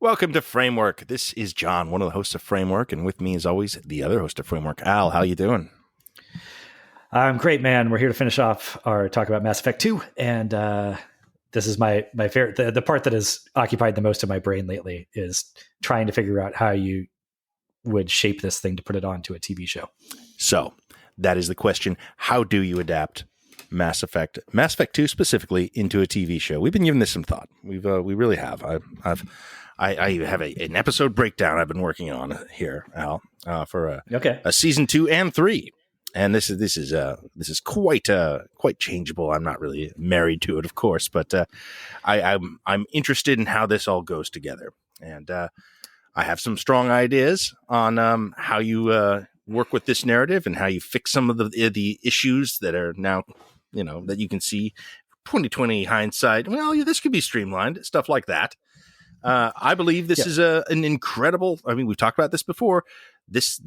Welcome to Framework. This is John, one of the hosts of Framework, and with me, as always, the other host of Framework, Al. How you doing? I'm great, man. We're here to finish off our talk about Mass Effect 2, and this is my favorite. The part that has occupied the most of my brain lately is trying to figure out how you would shape this thing to put it onto a TV show. So that is the question. How do you adapt Mass Effect 2 specifically into a TV show? We've been giving this some thought. We really have. I have an episode breakdown I've been working on here, Al, for a season 2 and 3, and this is quite changeable. I'm not really married to it, of course, but I'm interested in how this all goes together, and I have some strong ideas on how you work with this narrative and how you fix some of the issues that are now, that you can see 2020 hindsight. Well, this could be streamlined, stuff like that. I believe this is an incredible. I mean, we've talked about this before. This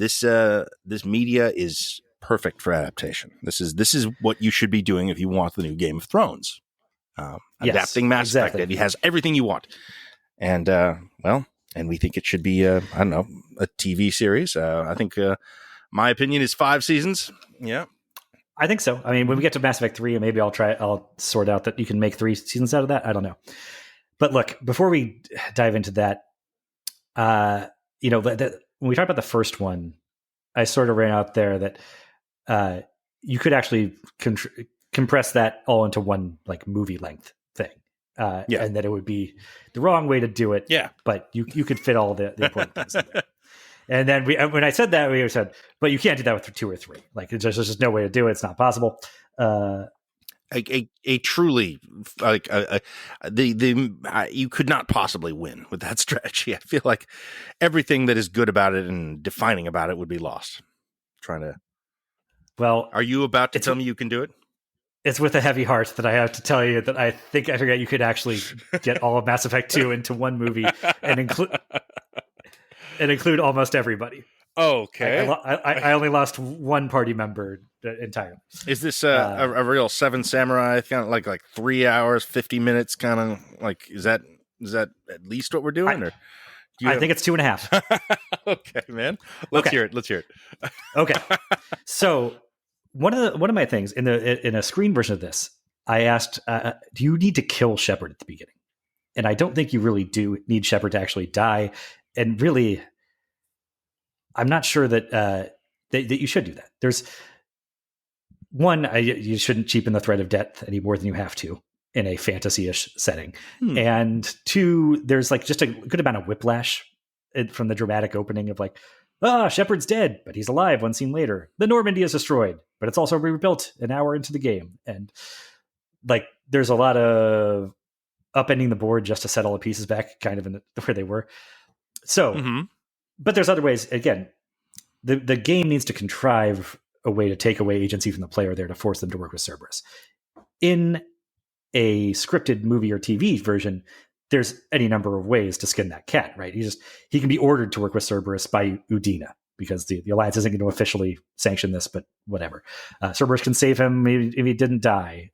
media is perfect for adaptation. This is what you should be doing if you want the new Game of Thrones. Adapting Mass Effect. It has everything you want, and and we think it should be a TV series. I think my opinion is 5 seasons. Yeah. I think so. I mean, when we get to Mass Effect 3, maybe I'll sort out that you can make 3 seasons out of that. I don't know. But look, before we dive into that, when we talk about the first one, I sort of ran out there that you could actually compress that all into one movie length thing. And that it would be the wrong way to do it. Yeah. But you could fit all the important things in there. And then when I said that, we said, but you can't do that with 2 or 3. There's just no way to do it. It's not possible. A truly you could not possibly win with that strategy. I feel like everything that is good about it and defining about it would be lost. Are you about to tell me you can do it? It's with a heavy heart that I have to tell you that I think I forget you could actually get all of Mass Effect 2 into one movie and include almost everybody. Okay. I only lost one party member entirely. Is this a real Seven Samurai kind of like 3 hours, 50 minutes kind of is that at least what we're doing? I think it's 2.5. Okay, man. Let's hear it. Okay. So one of my things in a screen version of this, I asked, do you need to kill Shepard at the beginning? And I don't think you really do need Shepard to actually die. And really, I'm not sure that you should do that. There's one, you shouldn't cheapen the threat of death any more than you have to in a fantasy-ish setting. And 2, there's just a good amount of whiplash from the dramatic opening of Shepard's dead, but he's alive 1 scene later. The Normandy is destroyed, but it's also rebuilt an hour into the game. And there's a lot of upending the board just to set all the pieces back kind of in where they were. So, but there's other ways. Again, the game needs to contrive a way to take away agency from the player there to force them to work with Cerberus. In a scripted movie or TV version, there's any number of ways to skin that cat, right? He can be ordered to work with Cerberus by Udina because the Alliance isn't going to officially sanction this, but whatever. Cerberus can save him if he didn't die.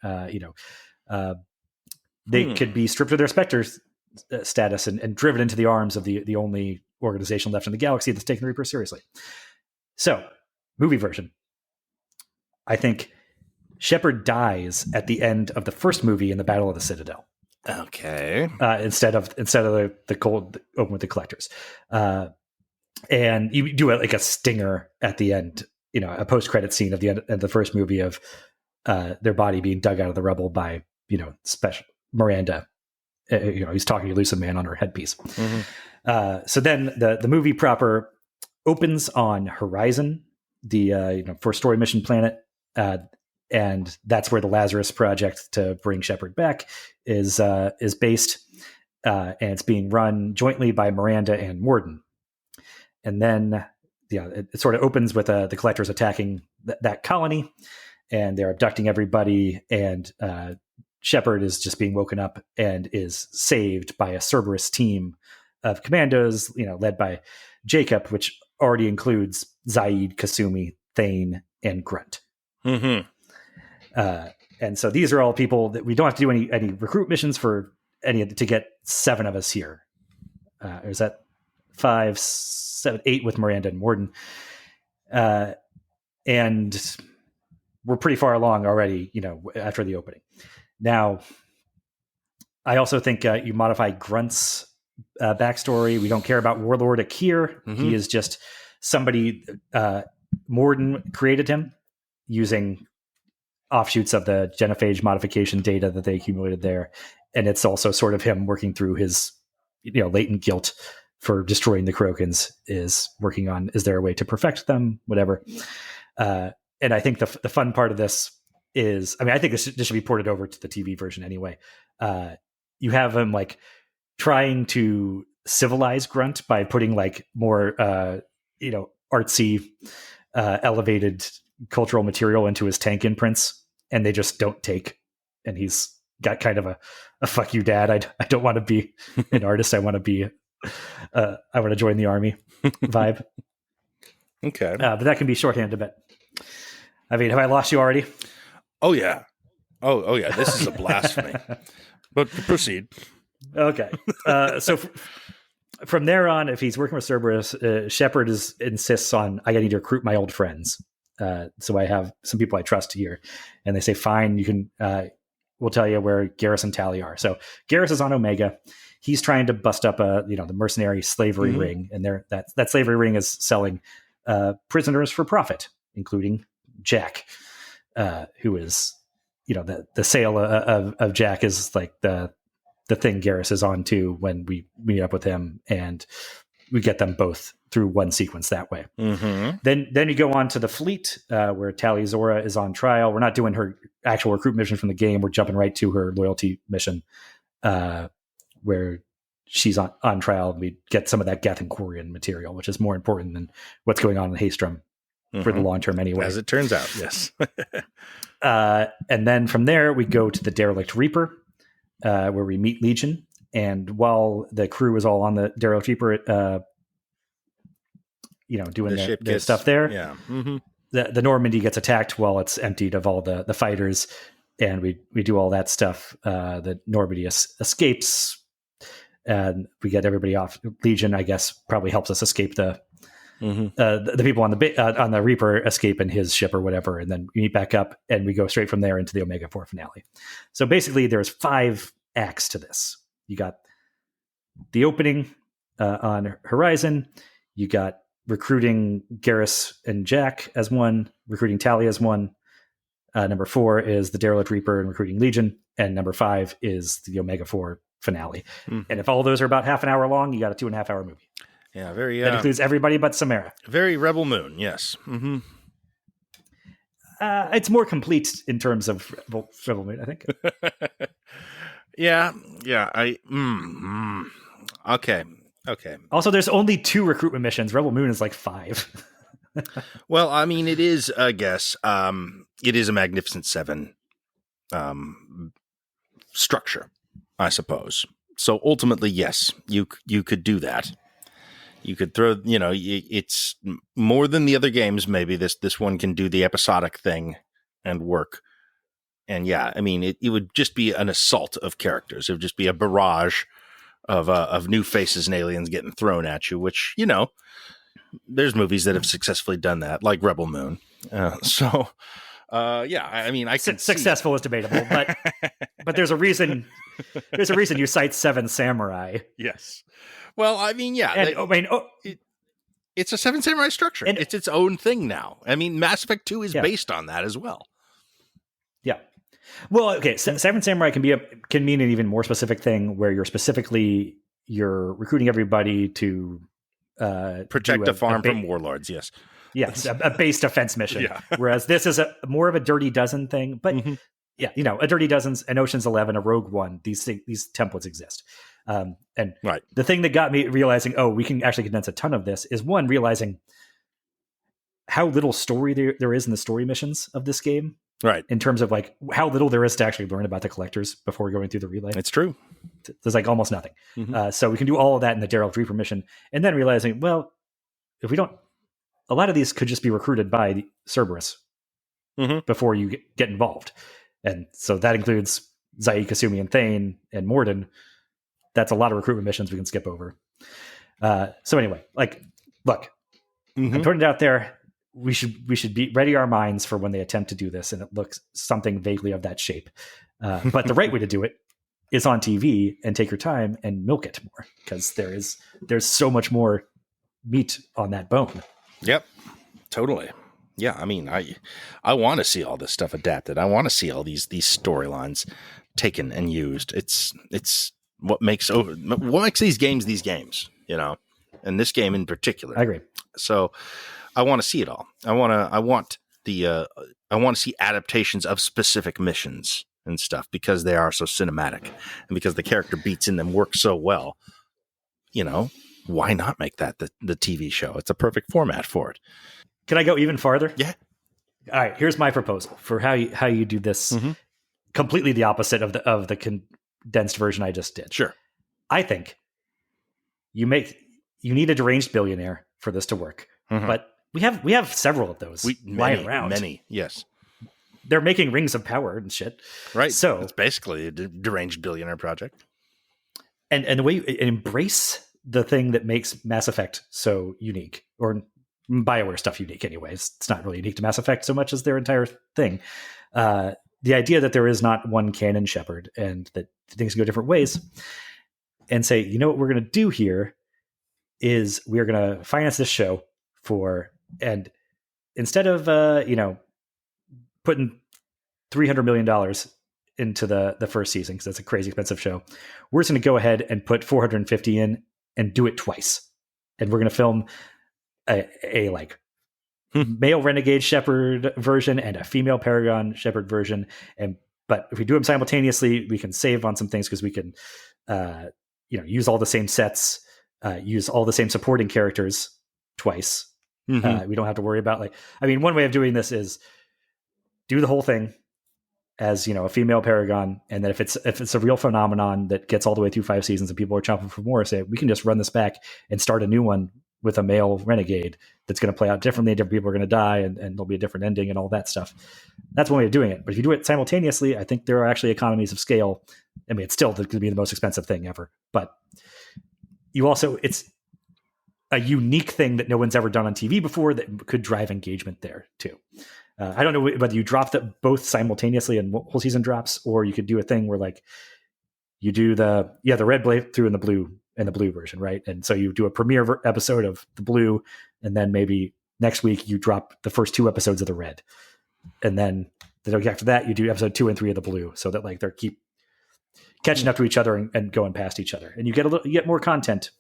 They could be stripped of their Spectres status and driven into the arms of the only organization left in the galaxy that's taken Reaper seriously. So, movie version. I think Shepard dies at the end of the first movie in the Battle of the Citadel. Okay. Instead of the cold open with the collectors. And you do a stinger at the end, a post-credit scene of the end of the first movie of their body being dug out of the rubble by, special Miranda. He's talking to Lucid Man on her headpiece. So then the movie proper opens on Horizon, the for story mission planet, and that's where the Lazarus Project to bring Shepard back is based, and it's being run jointly by Miranda and Morden. And then it sort of opens with the collectors attacking that colony, and they're abducting everybody, and Shepard is just being woken up and is saved by a Cerberus team of commandos, led by Jacob, which already includes Zaid, Kasumi, Thane, and Grunt. And so these are all people that we don't have to do any recruit missions for to get 7 of us here. Or is that 5, 7, 8 with Miranda and Morden? And we're pretty far along already, after the opening. Now, I also think you modify Grunt's backstory. We don't care about Warlord Akir. Mm-hmm. He is just somebody. Morden created him using offshoots of the genophage modification data that they accumulated there. And it's also sort of him working through his, latent guilt for destroying the Krokans, is working on, is there a way to perfect them? Whatever. And I think the fun part of this is, I think this should be ported over to the TV version anyway. You have him like trying to civilize Grunt by putting like more, artsy, elevated cultural material into his tank imprints, and they just don't take. And he's got kind of a fuck you, dad. I don't want to be an artist. I want to be, I want to join the army vibe. Okay. But that can be shorthand a bit. Have I lost you already? Oh yeah. Oh yeah. This is a blast for me. But proceed. Okay. So from there on, if he's working with Cerberus, Shepard insists on, I need to recruit my old friends. So I have some people I trust here, and they say, fine, you can, we'll tell you where Garrus and Tally are. So Garrus is on Omega. He's trying to bust up the mercenary slavery ring, and that slavery ring is selling prisoners for profit, including Jack, who is, the sale of Jack is like the thing Garrus is on to when we meet up with him, and we get them both through one sequence that way. Mm-hmm. Then you go on to the fleet, where Tally Zora is on trial. We're not doing her actual recruit mission from the game. We're jumping right to her loyalty mission, where she's on trial. And we get some of that Geth and Quarian material, which is more important than what's going on in Haestrom for the long term anyway. As it turns out, yes. And then from there, we go to the Derelict Reaper, where we meet Legion. And while the crew is all on the Derelict Reaper, doing their stuff there, yeah. Mm-hmm. The Normandy gets attacked while it's emptied of all the fighters, and we do all that stuff. The Normandy escapes, and we get everybody off. Legion, I guess, probably helps us escape the people on the Reaper escape in his ship or whatever, and then we meet back up, and we go straight from there into the Omega 4 finale. So basically, there's 5 acts to this. You got the opening on Horizon. You got recruiting Garrus and Jack as one, recruiting Tally as one. Number 4 is the Derelict Reaper and recruiting Legion. And number 5 is the Omega 4 finale. Mm-hmm. And if all those are about half an hour long, you got a 2.5 hour movie. Yeah, very. That includes everybody but Samara. Very Rebel Moon, yes. Mm-hmm. It's more complete in terms of Rebel Moon, I think. Yeah. Okay. Also, there's only 2 recruitment missions. Rebel Moon is like 5. Well, it is, I guess, it is a Magnificent 7 structure, I suppose. So ultimately, yes, you could do that. You could throw, it's more than the other games. Maybe this one can do the episodic thing and work. And yeah, it would just be an assault of characters. It would just be a barrage of new faces and aliens getting thrown at you, which, there's movies that have successfully done that, like Rebel Moon. I can successful is debatable, but there's a reason. There's a reason you cite 7 Samurai. Yes. Well, it's a 7 Samurai structure. And it's its own thing now. Mass Effect 2 is based on that as well. Yeah. Well, okay. 7 Samurai can mean an even more specific thing, where you're recruiting everybody to protect a farm from warlords. Yes. Yes, a base defense mission. Yeah. Whereas this is more of a Dirty Dozen thing, but a Dirty Dozen's, an Ocean's 11, a Rogue One. These templates exist. And right. The thing that got me realizing, we can actually condense a ton of this, is one, realizing how little story there is in the story missions of this game. Right. In terms of like how little there is to actually learn about the collectors before going through the relay. It's true. There's like almost nothing. Mm-hmm. So we can do all of that in the Derelict Reaper mission. And then realizing, well, if we don't, a lot of these could just be recruited by Cerberus before you get involved. And so that includes Zaid, Kasumi, and Thane, and Morden. That's a lot of recruitment missions we can skip over. So anyway, like, look, I'm putting it out there. We should be ready our minds for when they attempt to do this, and it looks something vaguely of that shape. But the right way to do it is on TV and take your time and milk it more, because there's so much more meat on that bone. Yep, totally. Yeah, I mean, I want to see all this stuff adapted. I want to see all these storylines taken and used. It's what makes these games, you know, and this game in particular. I agree. So I want to see it all. I want to see adaptations of specific missions and stuff, because they are so cinematic and because the character beats in them work so well. You know, why not make that the TV show? It's a perfect format for it. Can I go even farther? Yeah. All right. Here's my proposal for how you do this. Completely the opposite of the condensed version I just did. Sure. I think you need a deranged billionaire for this to work, but we have several of those lying around. Many, yes. They're making rings of power and shit. Right. So it's basically a deranged billionaire project. And the way you embrace the thing that makes Mass Effect so unique, or Bioware stuff unique anyways. It's not really unique to Mass Effect so much as their entire thing. The idea that there is not one canon Shepard and that things go different ways, and say, you know what we're going to do here is we're going to finance this show and instead of, putting $300 million into the first season, because that's a crazy expensive show, we're just going to go ahead and put 450 in and do it twice. And we're going to film a male renegade Shepard version and a female Paragon Shepard version. But if we do them simultaneously, we can save on some things, because we can, use all the same sets, use all the same supporting characters twice. We don't have to worry about one way of doing this is do the whole thing as, a female Paragon. And then if it's a real phenomenon that gets all the way through 5 seasons and people are chomping for more, say, we can just run this back and start a new one with a male renegade that's going to play out differently. Different people are going to die, and there'll be a different ending and all that stuff. That's one way of doing it. But if you do it simultaneously, I think there are actually economies of scale. I mean, it's still going to be the most expensive thing ever, but it's a unique thing that no one's ever done on TV before that could drive engagement there too. I don't know whether you drop that both simultaneously and whole season drops, or you could do a thing where you do the red playthrough and the blue version, right? And so you do a premiere episode of the blue, and then maybe next week you drop the first 2 episodes of the red, and then the week after that you do episode 2 and 3 of the blue, so that they keep catching up to each other and going past each other, and you get more content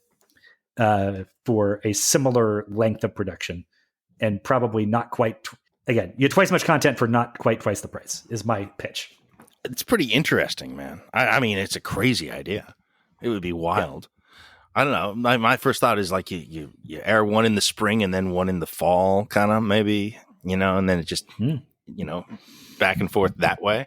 for a similar length of production, and probably not quite. Again, you get twice as much content for not quite twice the price. Is my pitch. It's pretty interesting, man. I mean, it's a crazy idea. It would be wild. Yeah. I don't know. My first thought is you air one in the spring and then one in the fall, kind of maybe, and then it just, back and forth that way.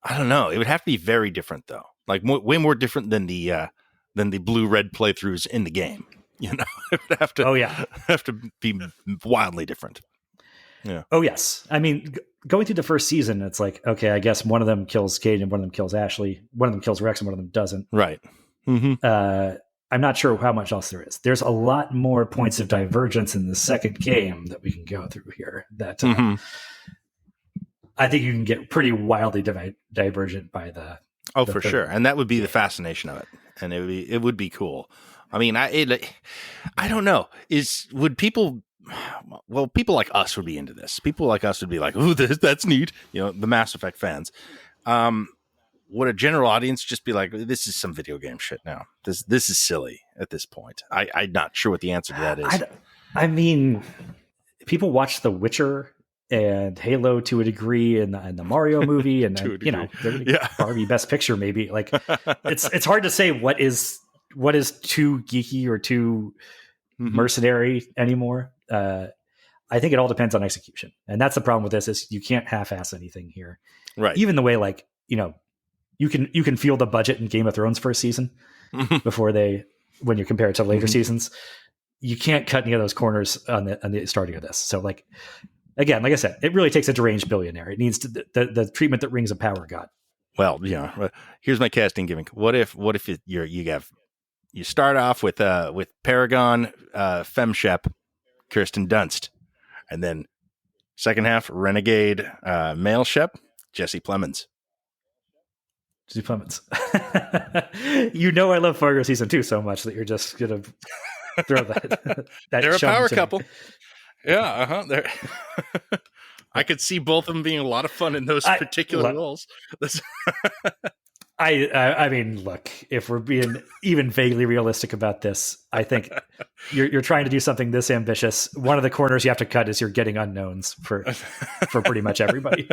I don't know. It would have to be very different though. Way more different than the blue-red playthroughs in the game. It would have to. Have to be wildly different. Yeah. Oh yes. I mean, going through the first season, it's okay, I guess one of them kills Cade and one of them kills Ashley. One of them kills Rex and one of them doesn't. Right. I'm not sure how much else there is. There's a lot more points of divergence in the second game that we can go through here. That I think you can get pretty wildly divergent by the. Oh, for sure, and that would be the fascination of it, and it would be cool. I mean, I don't know. Would people? Well, people like us would be into this. People like us would be like, "Ooh, that's neat." The Mass Effect fans. Would a general audience just be like, "This is some video game shit now. This is silly at this point." I'm not sure what the answer to that is. I mean, people watch The Witcher and Halo to a degree, and the Mario movie, and they're going to get Barbie Best Picture maybe. It's hard to say what is too geeky or too mercenary anymore. I think it all depends on execution, and that's the problem with this: is you can't half-ass anything here. Right. Even the way you can feel the budget in Game of Thrones first season before when you compare it to later seasons. You can't cut any of those corners on the starting of this. So again, like I said, it really takes a deranged billionaire. It needs the treatment that Rings of Power got. Well, here's my casting gimmick. What if you have you start off with Paragon, Femshep, Kirsten Dunst, and then second half Renegade, male Shep, Jesse Plemons. Jesse Plemons. I love Fargo season 2 so much that you're just gonna throw that. They're a power couple. Yeah, They're. I could see both of them being a lot of fun in those particular roles. I mean, look, if we're being even vaguely realistic about this, I think you're trying to do something this ambitious. One of the corners you have to cut is you're getting unknowns for pretty much everybody.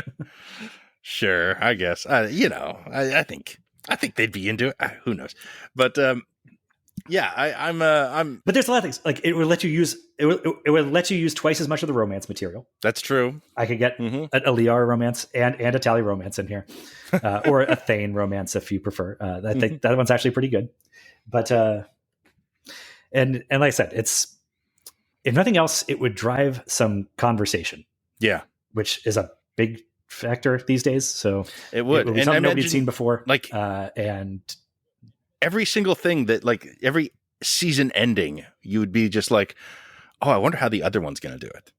Sure, I guess. I think they'd be into it. Who knows? But yeah, I'm. But there's a lot of things. Like it would let you use twice as much of the romance material. That's true. I could get a Liara romance and a Tally romance in here, or a Thane romance if you prefer. I think that one's actually pretty good. But and like I said, it's, if nothing else, it would drive some conversation. Yeah, which is a big factor these days. So it would be something nobody'd seen before. Like and every single thing that, like, every season ending, you would be just like, oh, I wonder how the other one's going to do it.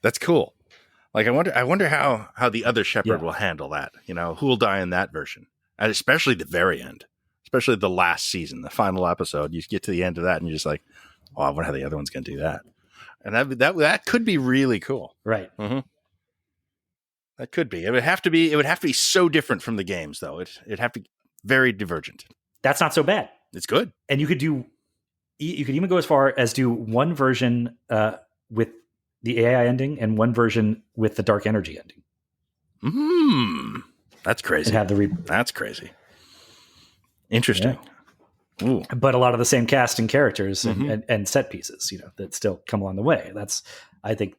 That's cool. Like, I wonder how the other Shepherd will handle that. Who will die in that version, and especially the very end, especially the last season, the final episode. You get to the end of that, and you're just like, oh, I wonder how the other one's going to do that. And that could be really cool, right? Mm-hmm. That could be. It would have to be so different from the games, though. It'd have to be very divergent. That's not so bad. It's good. And you could even go as far as do one version with the AI ending and one version with the dark energy ending. That's crazy. And have That's crazy. Interesting. Yeah. Ooh. But a lot of the same cast and characters and set pieces, that still come along the way. I think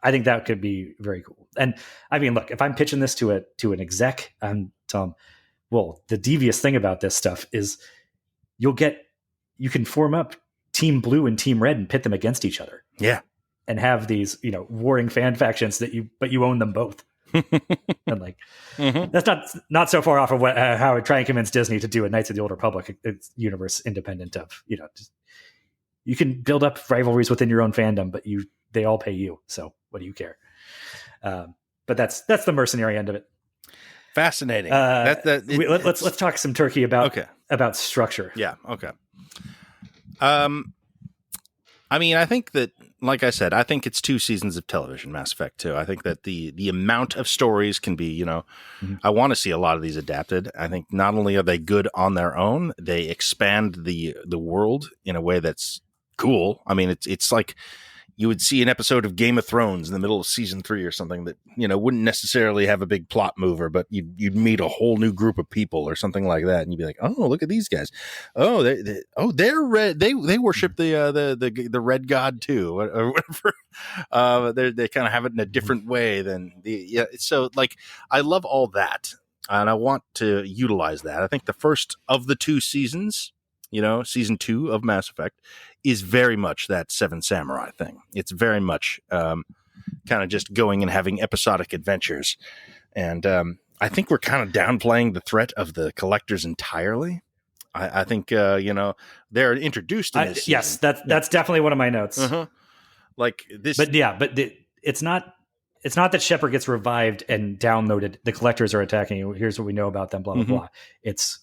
that could be very cool. And I mean, look, if I'm pitching this to an exec, I'm telling them, well, the devious thing about this stuff is you can form up Team Blue and Team Red and pit them against each other. Yeah. And have these, warring fan factions but you own them both. And like, that's not so far off of how I would try and convince Disney to do a Knights of the Old Republic universe independent of, you can build up rivalries within your own fandom, but they all pay you. So what do you care? But that's the mercenary end of it. Fascinating. Let's talk some turkey about structure. Yeah. Okay. I mean, I think that, like I said, I think it's 2 seasons of television, Mass Effect 2. I think that the amount of stories can be, I want to see a lot of these adapted. I think not only are they good on their own, they expand the world in a way that's cool. I mean, it's like you would see an episode of Game of Thrones in the middle of season 3 or something that, wouldn't necessarily have a big plot mover, but you'd meet a whole new group of people or something like that. And you'd be like, oh, look at these guys. Oh, they're red. They worship the red god too, or whatever. They kind of have it in a different way than So like, I love all that. And I want to utilize that. I think the first of the 2 seasons, season 2 of Mass Effect, is very much that Seven Samurai thing. It's very much kind of just going and having episodic adventures. And I think we're kind of downplaying the threat of the collectors entirely. I think, they're introduced in this season. Yes, that's definitely one of my notes. Like this. But yeah, it's not that Shepard gets revived and downloaded. The collectors are attacking you. Here's what we know about them, blah, blah, blah. It's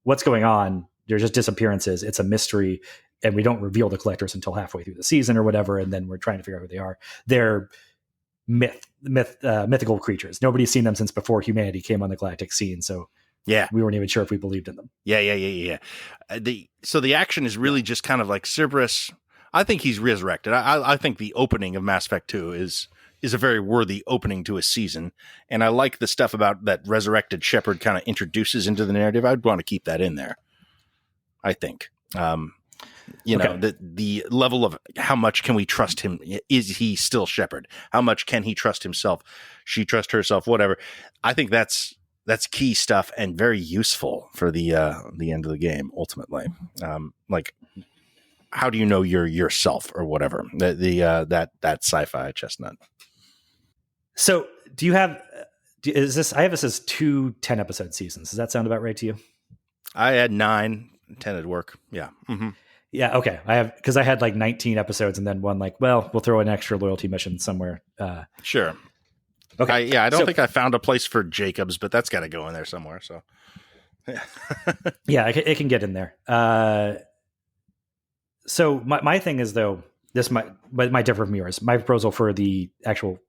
what's going on. There's just disappearances. It's a mystery. And we don't reveal the collectors until halfway through the season or whatever. And then we're trying to figure out who they are. They're mythical creatures. Nobody's seen them since before humanity came on the galactic scene. So yeah, we weren't even sure if we believed in them. Yeah. So the action is really just kind of like Cerberus. I think he's resurrected. I think the opening of Mass Effect 2 is a very worthy opening to a season. And I like the stuff about that resurrected Shepard kind of introduces into the narrative. I'd want to keep that in there, I think. The level of how much can we trust him? Is he still Shepard? How much can he trust himself? She trust herself, whatever. I think that's key stuff and very useful for the end of the game. Ultimately, like, how do you know you're yourself or whatever? That sci-fi chestnut. So do you have, I have this as 2 10-episode seasons. Does that sound about right to you? I had 9. intended work. Yeah. Mm-hmm. Yeah. Okay. Because I had like 19 episodes and then one like, well, we'll throw an extra loyalty mission somewhere. Sure. Okay. I don't think I found a place for Jacobs, but that's got to go in there somewhere. So, yeah, it can get in there. So my thing is, though, this might differ from yours. My proposal for the actual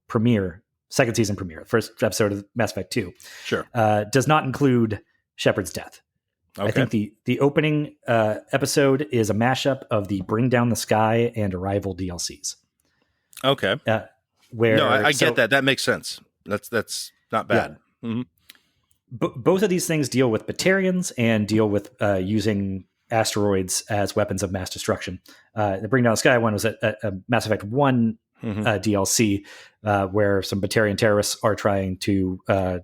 second season premiere, first episode of Mass Effect 2, sure, does not include Shepard's death. Okay. I think the opening episode is a mashup of the Bring Down the Sky and Arrival DLCs. Okay. I get that. That makes sense. That's not bad. Yeah. Mm-hmm. Both of these things deal with Batarians and deal with using asteroids as weapons of mass destruction. The Bring Down the Sky one was a Mass Effect 1 DLC where some Batarian terrorists are trying to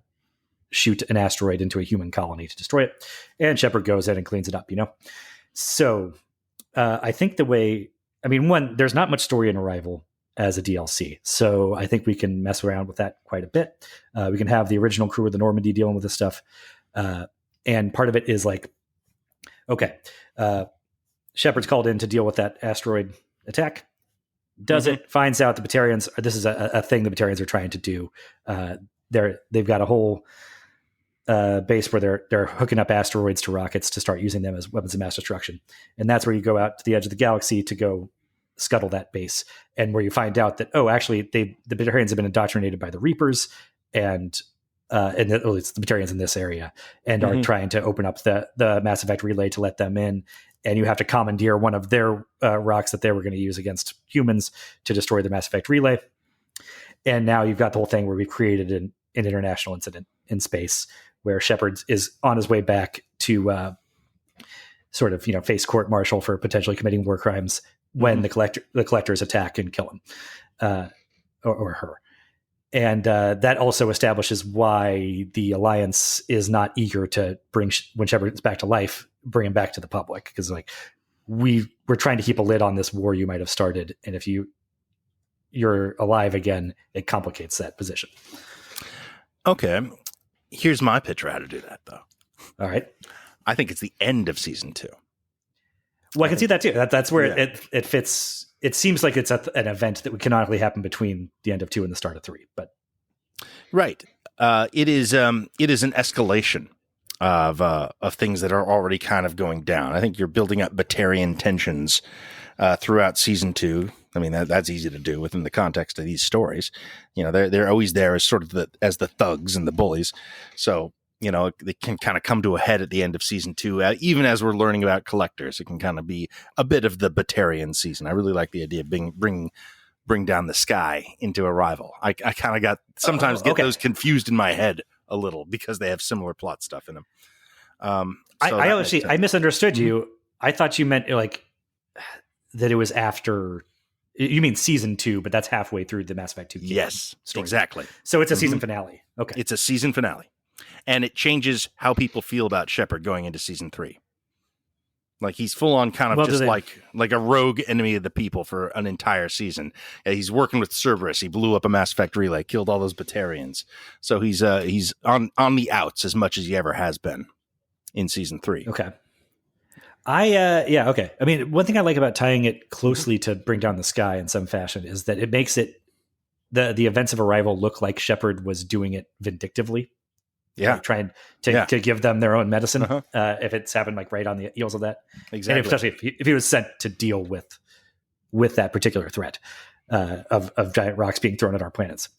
shoot an asteroid into a human colony to destroy it, and Shepard goes in and cleans it up, So I think there's not much story in Arrival as a DLC, so I think we can mess around with that quite a bit. We can have the original crew of the Normandy dealing with this stuff, and part of it is like, okay, Shepard's called in to deal with that asteroid attack, does it, finds out the Batarians, this is a thing the Batarians are trying to do. They've got a whole base where they're hooking up asteroids to rockets to start using them as weapons of mass destruction. And that's where you go out to the edge of the galaxy to go scuttle that base, and where you find out that, actually the Batarians have been indoctrinated by the Reapers and it's the Batarians in this area, and are trying to open up the Mass Effect relay to let them in. And you have to commandeer one of their rocks that they were going to use against humans to destroy the Mass Effect relay. And now you've got the whole thing where we've created an international incident in space where Shepard is on his way back to sort of, face court-martial for potentially committing war crimes when the collectors attack and kill him or her. And that also establishes why the Alliance is not eager to bring, when Shepard's back to life, bring him back to the public. Because we're trying to keep a lid on this war you might have started. And if you're alive again, it complicates that position. Okay. Here's my pitch for how to do that, though. All right. I think it's the end of season 2. Well, I can see that too. That's where it fits. It seems like it's an event that would canonically happen between the end of 2 and the start of 3. But right, it is an escalation of things that are already kind of going down. I think you're building up Batarian tensions throughout season 2. I mean, that's easy to do within the context of these stories. They're always there as sort of as the thugs and the bullies. So, they can kind of come to a head at the end of season 2. Even as we're learning about collectors, it can kind of be a bit of the Batarian season. I really like the idea of bring down the sky into Arrival. I kind of get those confused in my head a little because they have similar plot stuff in them. I misunderstood you. I thought you meant that it was after. You mean season 2, but that's halfway through the Mass Effect 2 game. Yes, story. Exactly. So it's a season finale. Okay. It's a season finale. And it changes how people feel about Shepard going into season 3. Like he's full on kind of like a rogue enemy of the people for an entire season. He's working with Cerberus. He blew up a Mass Effect relay, killed all those Batarians. So he's on the outs as much as he ever has been in season 3. Okay. Okay. I mean, one thing I like about tying it closely to Bring Down the Sky in some fashion is that it makes it the events of Arrival look like Shepard was doing it vindictively. Yeah, trying to give them their own medicine if it's happened right on the heels of that. Exactly, and especially if he was sent to deal with that particular threat of giant rocks being thrown at our planets.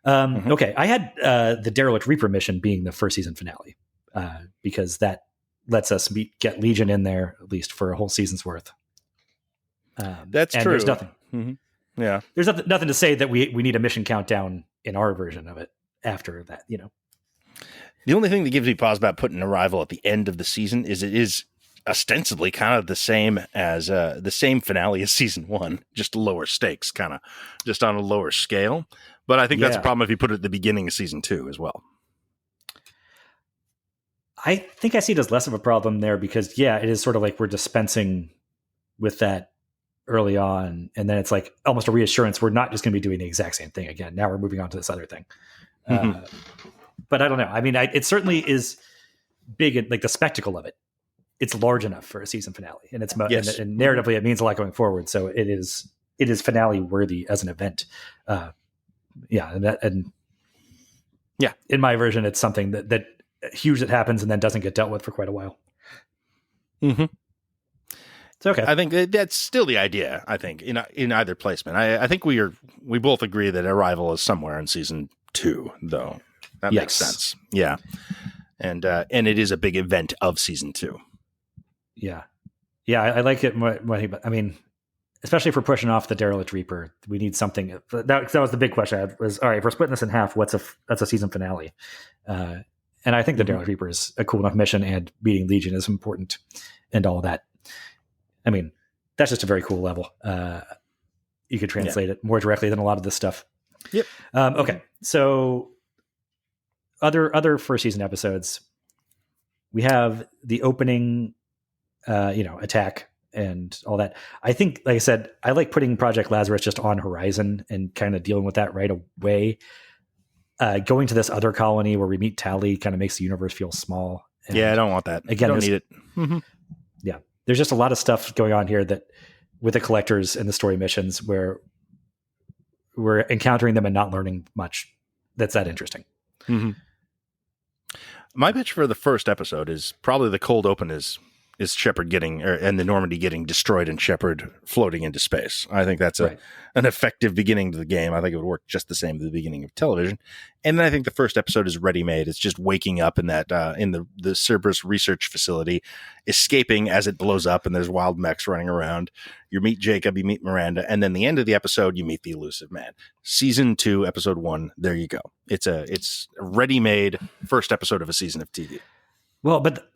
Okay, I had the Derelict Reaper mission being the first season finale because that lets us get Legion in there at least for a whole season's worth. That's true. There's nothing. Mm-hmm. Yeah, there's nothing to say that we need a mission countdown in our version of it after that. The only thing that gives me pause about putting Arrival at the end of the season is it is ostensibly kind of the same as the same finale as season 1, just lower stakes, kind of just on a lower scale. But I think that's a problem if you put it at the beginning of season 2 as well. I think I see it as less of a problem there because, it is sort of like we're dispensing with that early on. And then it's like almost a reassurance. We're not just going to be doing the exact same thing again. Now we're moving on to this other thing. But I don't know. I mean, it certainly is big. The spectacle of it it's large enough for a season finale, and it's Yes. and narratively it means a lot going forward. So it is finale worthy as an event. And in my version, it's something that huge that happens and then doesn't get dealt with for quite a while. Mm-hmm. It's okay. I think that's still the idea. I think in either placement, I think we both agree that Arrival is somewhere in season 2, though. That makes sense. Yeah, and it is a big event of season 2. Yeah, I like it. I mean, especially if we're pushing off the derelict Reaper, we need something. That was the big question. I had was, all right, if we're splitting this in half, that's a season finale. And I think the derelict Reaper is a cool enough mission, and beating Legion is important, and all that. I mean, that's just a very cool level. You could translate it more directly than a lot of this stuff. Yep. Okay, so other first season episodes, we have the opening, attack and all that. I think, like I said, I like putting Project Lazarus just on Horizon and kind of dealing with that right away. Going to this other colony where we meet Tally kind of makes the universe feel small. And I don't want that. Again, don't need it. Mm-hmm. Yeah. There's just a lot of stuff going on here that with the collectors and the story missions where we're encountering them and not learning much. That's that interesting. Mm-hmm. My pitch for the first episode is probably the cold open is Shepard and the Normandy getting destroyed and Shepard floating into space. I think that's an effective beginning to the game. I think it would work just the same at the beginning of television. And then I think the first episode is ready made. It's just waking up in that in the Cerberus research facility, escaping as it blows up, and there's wild mechs running around. You meet Jacob, you meet Miranda, and then the end of the episode, you meet the elusive man. Season 2, episode 1. There you go. It's a ready made first episode of a season of TV. Well, but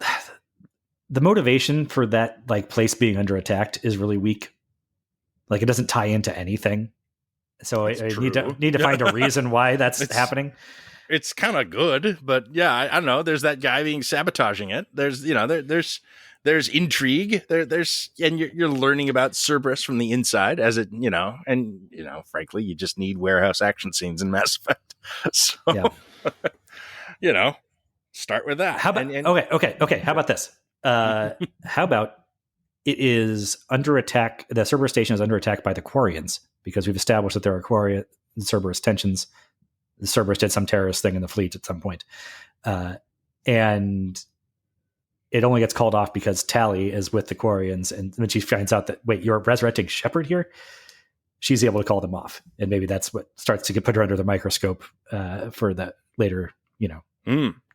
the motivation for that place being under attack is really weak. Like, it doesn't tie into anything. So I need to find a reason why that's happening. It's kind of good, but I don't know. There's that guy being sabotaging it. There's there's intrigue. And you're learning about Cerberus from the inside as it, frankly, you just need warehouse action scenes in Mass Effect. So, start with that. How about okay? How about this? How about it is under attack? The Cerberus station is under attack by the Quarians because we've established that there are Cerberus tensions. The Cerberus did some terrorist thing in the fleet at some point, and it only gets called off because Tally is with the Quarians, and when she finds out that you're resurrecting Shepard here, she's able to call them off, and maybe that's what starts to put her under the microscope for the later,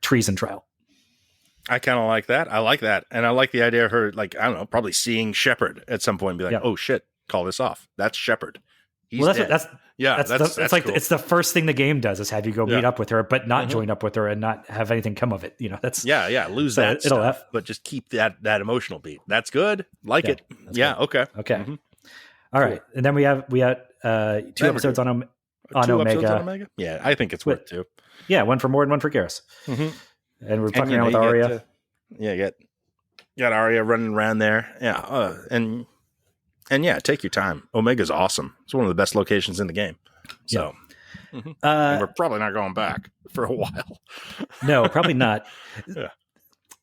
treason trial. I kind of like that. I like that. And I like the idea of her, probably seeing Shepard at some point and be like, oh shit, call this off. That's Shepard. He's dead. That's cool. It's the first thing the game does is have you go meet up with her, but not join up with her and not have anything come of it. That's lose that stuff, but just keep that emotional beat. That's good. Like it. Yeah. Good. Okay. Okay. Mm-hmm. All right. And then we had 2 episodes on Omega. Episodes on Omega. Yeah. I think it's worth 2. Yeah. One for Mord and one for Garrus. Mm-hmm. And we're fucking around with Arya. Got Arya running around there. Yeah. And take your time. Omega's awesome. It's one of the best locations in the game. So and we're probably not going back for a while. No, probably not. Yeah.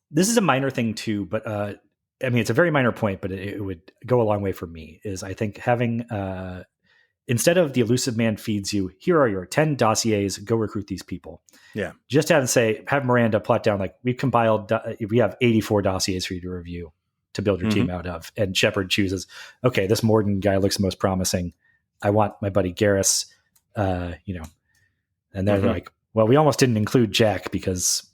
This is a minor thing too, but it's a very minor point, but it would go a long way for me. Is I think having instead of the elusive man feeds you, here are your 10 dossiers, go recruit these people. Yeah. Just have Miranda plot down, we have 84 dossiers for you to review to build your team out of. And Shepard chooses, okay, this Morden guy looks the most promising. I want my buddy Garrus, and they're like, well, we almost didn't include Jack because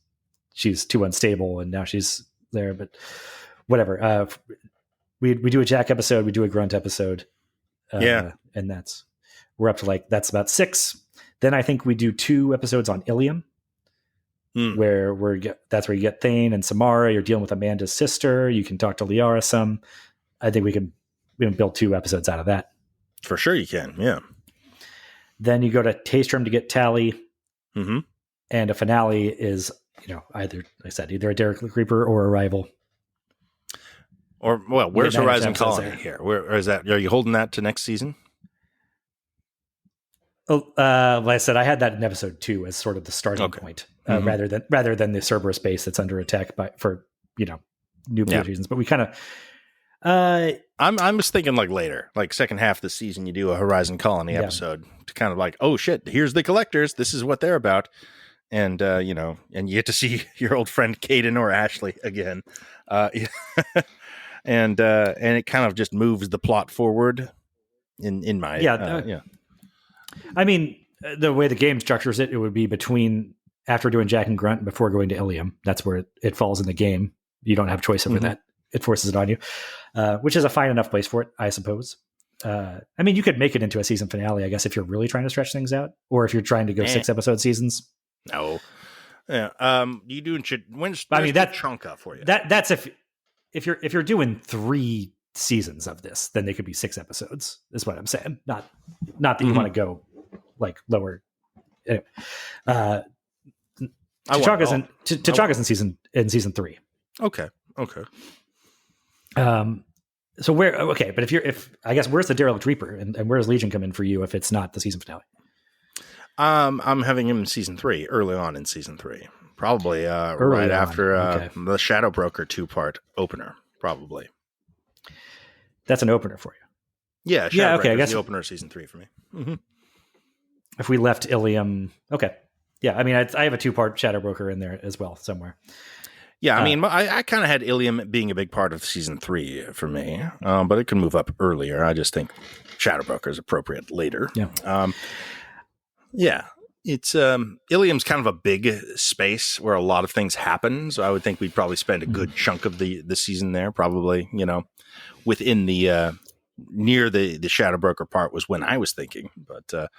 she's too unstable and now she's there, but whatever. We do a Jack episode, we do a Grunt episode. And we're up to that's about 6. Then I think we do 2 episodes on Ilium, where that's where you get Thane and Samara. You're dealing with Amanda's sister. You can talk to Liara some. I think we can build 2 episodes out of that. For sure you can, yeah. Then you go to Taystrom to get Tally. Mm-hmm. And a finale is, either a Derek Reaper or Arrival. Or, where's Horizon Colony here? Where is that? Are you holding that to next season? Like I said, I had that in episode 2 as sort of the starting point, rather than the Cerberus base that's under attack for new seasons, but we kind of. I was thinking like later, like second half of the season, you do a Horizon Colony episode to kind of like, oh shit, here's the collectors. This is what they're about. And, and you get to see your old friend Caden or Ashley again. And it kind of just moves the plot forward in my, I mean, the way the game structures it, it would be between after doing Jack and Grunt before going to Ilium. That's where it falls in the game. You don't have choice over that. It forces it on you, which is a fine enough place for it, I suppose. I mean, you could make it into a season finale, I guess, if you're really trying to stretch things out, or if you're trying to go 6 episode seasons. No, yeah. You doing when's I mean that chunk up for you? That's if you're doing 3 seasons of this, then they could be 6 episodes. Is what I'm saying. Not that you want to go like lower. Anyway, T'Chaka's in season 3. Okay. So but if I guess where's the Derelict Reaper and where does Legion come in for you if it's not the season finale? I'm having him in season 3, early on in season 3, probably right after the Shadow Broker 2-part opener, probably. That's an opener for you. Yeah. Shadow Broker is the opener of season 3 for me. Mm-hmm. If we left Ilium, okay. Yeah, I mean, I have a 2-part Shadow Broker in there as well somewhere. Yeah, I mean, I kind of had Ilium being a big part of season 3 for me, but it can move up earlier. I just think Shadow Broker is appropriate later. Yeah. It's Ilium's kind of a big space where a lot of things happen, so I would think we'd probably spend a good chunk of the season there, probably, within the near the Shadow Broker part was when I was thinking, but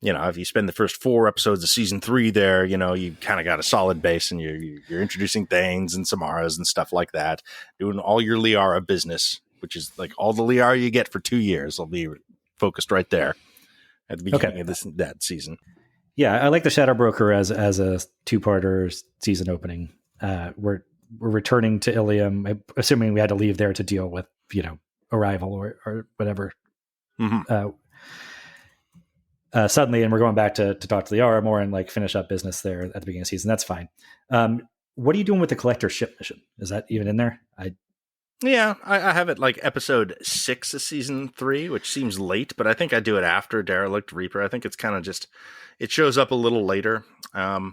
if you spend the first 4 episodes of season 3 there, you kind of got a solid base, and you're introducing Thanes and Samaras and stuff like that, doing all your Liara business, which is like all the Liara you get for 2 years will be focused right there at the beginning of that season. Yeah, I like the Shadow Broker as a 2-parter season opening. We're returning to Ilium, assuming we had to leave there to deal with Arrival or whatever. Mm-hmm. Suddenly, and we're going back to talk to Liara more and like finish up business there at the beginning of the season. That's fine. What are you doing with the collector ship mission? Is that even in there? I have it like episode 6 of season 3, which seems late, but I think I do it after Derelict Reaper. I think it's kind of just, it shows up a little later. No,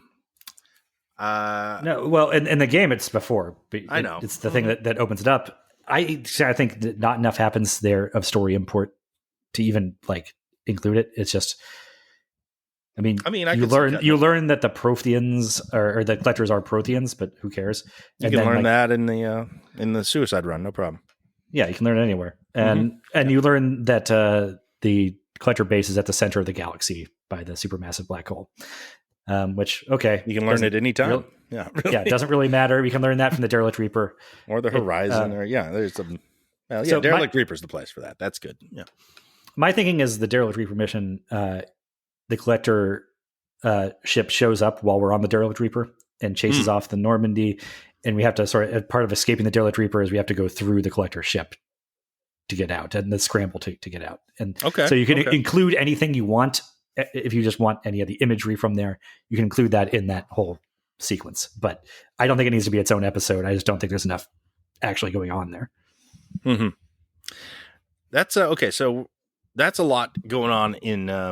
well, in the game it's before. I know. It's the thing that opens it up. I think that not enough happens there of story import to even like include it. It's just, I mean, you learn that the Protheans or the collectors are Protheans, but who cares? You can learn that in the Suicide Run, no problem. Yeah, you can learn it anywhere, and you learn that the collector base is at the center of the galaxy by the supermassive black hole. Which you can learn it anytime. Really. It doesn't really matter. You can learn that from the Derelict Reaper or the Horizon, there's some. Well, yeah, Derelict Reaper's the place for that. That's good. Yeah. My thinking is the Derelict Reaper mission, the collector ship shows up while we're on the Derelict Reaper and chases off the Normandy. And we have to sort of, part of escaping the Derelict Reaper is we have to go through the collector ship to get out, and the scramble to get out. And so you can include anything you want. If you just want any of the imagery from there, you can include that in that whole sequence. But I don't think it needs to be its own episode. I just don't think there's enough actually going on there. Mm-hmm. That's okay. So that's a lot going on in, I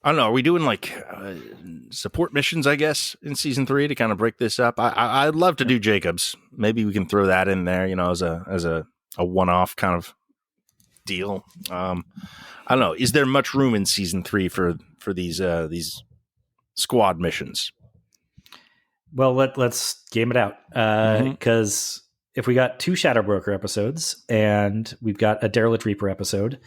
don't know. Are we doing like support missions, I guess, in season 3 to kind of break this up? I'd love to do Jacobs. Maybe we can throw that in there, as a one-off kind of deal. I don't know. Is there much room in season 3 for these squad missions? Well, let's game it out. Because if we got 2 Shadow Broker episodes and we've got a Derelict Reaper episode,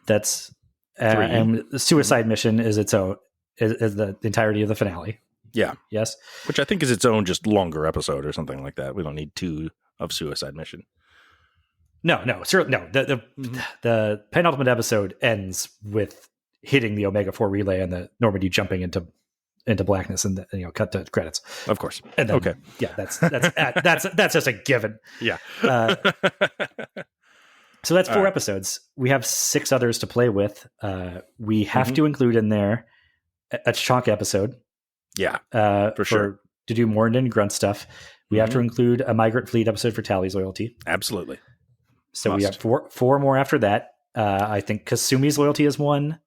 that's 3. And the Suicide Mission is its own, is the entirety of the finale. Yeah. Yes. Which I think is its own just longer episode or something like that. We don't need 2 of Suicide Mission. No, certainly no. The penultimate episode ends with hitting the Omega 4 relay and the Normandy jumping into blackness, and cut to credits. Of course. And then, yeah, that's just a given. Yeah. So that's 4 episodes. We have 6 others to play with. We have to include in there a chunk episode. Yeah, for sure. To do Mornden Grunt stuff. We have to include a Migrant Fleet episode for Tally's loyalty. Absolutely. So we have four more after that. I think Kasumi's loyalty is one.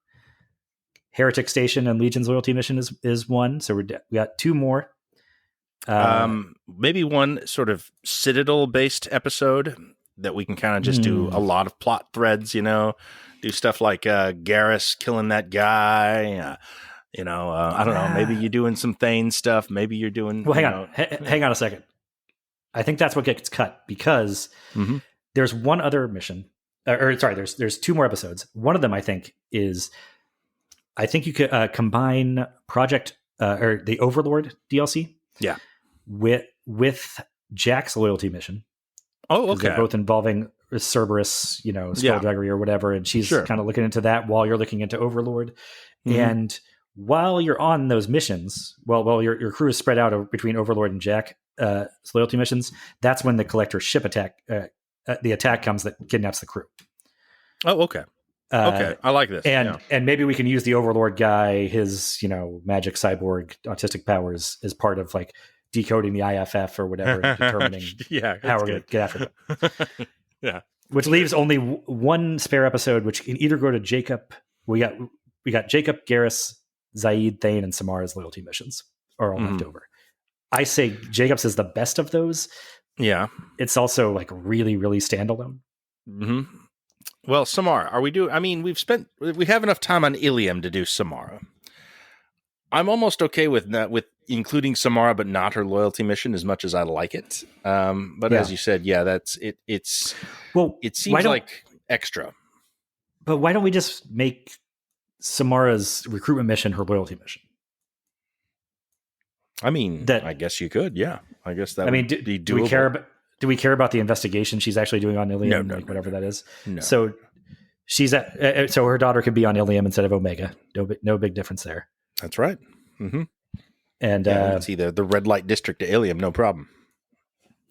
Heretic Station and Legion's loyalty mission is one. So we got two more. Maybe one sort of Citadel-based episode that we can kind of just do a lot of plot threads, do stuff like Garrus killing that guy. I don't know. Maybe you're doing some Thane stuff. Maybe you're doing. Well, hang on a second. I think that's what gets cut because there's one other mission. There's two more episodes. One of them, I think, is I think you could combine Project or the Overlord DLC. Yeah. With Jack's loyalty mission. Oh, okay. They're both involving Cerberus, skullduggery or whatever, and she's kind of looking into that while you're looking into Overlord. And while you're on those missions, your crew is spread out between Overlord and Jack's loyalty missions. That's when the Collector's ship attack, the attack comes that kidnaps the crew. Oh, okay. Okay, I like this. And maybe we can use the Overlord guy, his magic cyborg autistic powers as part of like decoding the IFF or whatever, and determining how we're going to get after them. Yeah, which leaves only one spare episode, which can either go to Jacob. We got Jacob, Garrus, Zaid, Thane, and Samara's loyalty missions are all left over. I say Jacob's is the best of those. Yeah, it's also like really, really standalone. Mm-hmm. Well, Samara, are we doing? I mean, we have enough time on Ilium to do Samara. I'm almost okay with including Samara, but not her loyalty mission as much as I like it. But as you said, that's it. It seems like extra. But why don't we just make Samara's recruitment mission her loyalty mission? I mean, I guess you could. Yeah, I guess that. Would be doable. Do we care about the investigation she's actually doing on Ilium? Whatever that is. No. So she's so her daughter could be on Ilium instead of Omega. No big difference there. That's right. Mm-hmm. And see the red light district to Ilium, no problem.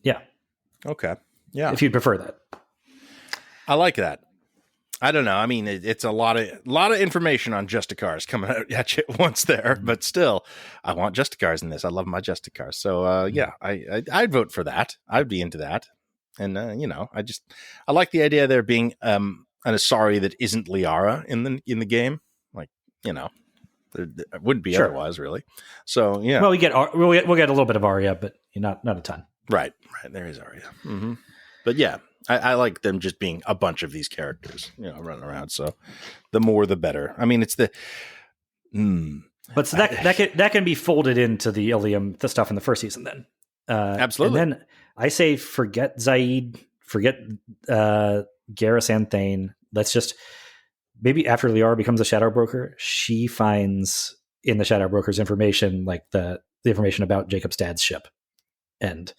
Yeah. Okay. Yeah. If you'd prefer that, I like that. I don't know. I mean, it's a lot of information on Justicars coming out at you once there, but still, I want Justicars in this. I love my Justicars. So I'd vote for that. I'd be into that. And I like the idea of there being an Asari that isn't Liara in the game. Like, it wouldn't be otherwise, really. So yeah. Well, we'll get a little bit of Arya, but not a ton. Right. There is Arya. Mm-hmm. But yeah, I like them just being a bunch of these characters, running around. So the more, the better. I mean, it's the. But so that can be folded into the Ilium, the stuff in the first season. Then absolutely. And then I say forget Zaid, forget Garrus and Thane. Let's just. Maybe after Liara becomes a Shadow Broker, she finds in the Shadow Broker's information, like the information about Jacob's dad's ship. And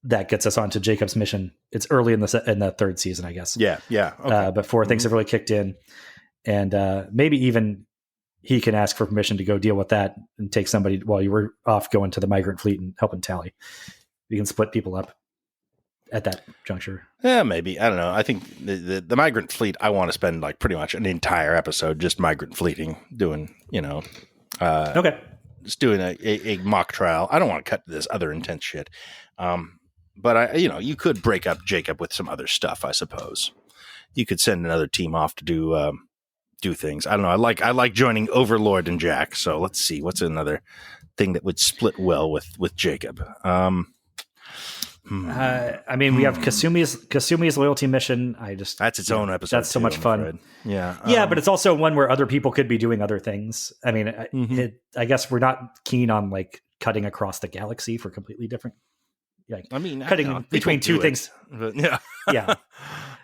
that gets us onto Jacob's mission. It's early in the third season, I guess. Yeah. Okay. Before things have really kicked in. And maybe even he can ask for permission to go deal with that and take somebody while you were off going to the Migrant Fleet and helping Tally. You can split people up at that juncture. Yeah, maybe. I don't know. I think the Migrant Fleet, I want to spend like pretty much an entire episode just Migrant Fleeting, doing, okay. Just doing a mock trial. I don't want to cut to this other intense shit. But you could break up Jacob with some other stuff, I suppose. You could send another team off to do things. I don't know. I like joining Overlord and Jack. So let's see. What's another thing that would split well with Jacob? We have Kasumi's loyalty mission. That's its own episode. That's so much fun. Yeah. But it's also one where other people could be doing other things. I mean, I guess we're not keen on like cutting across the galaxy for completely different. Like, cutting between two things. But yeah. Yeah.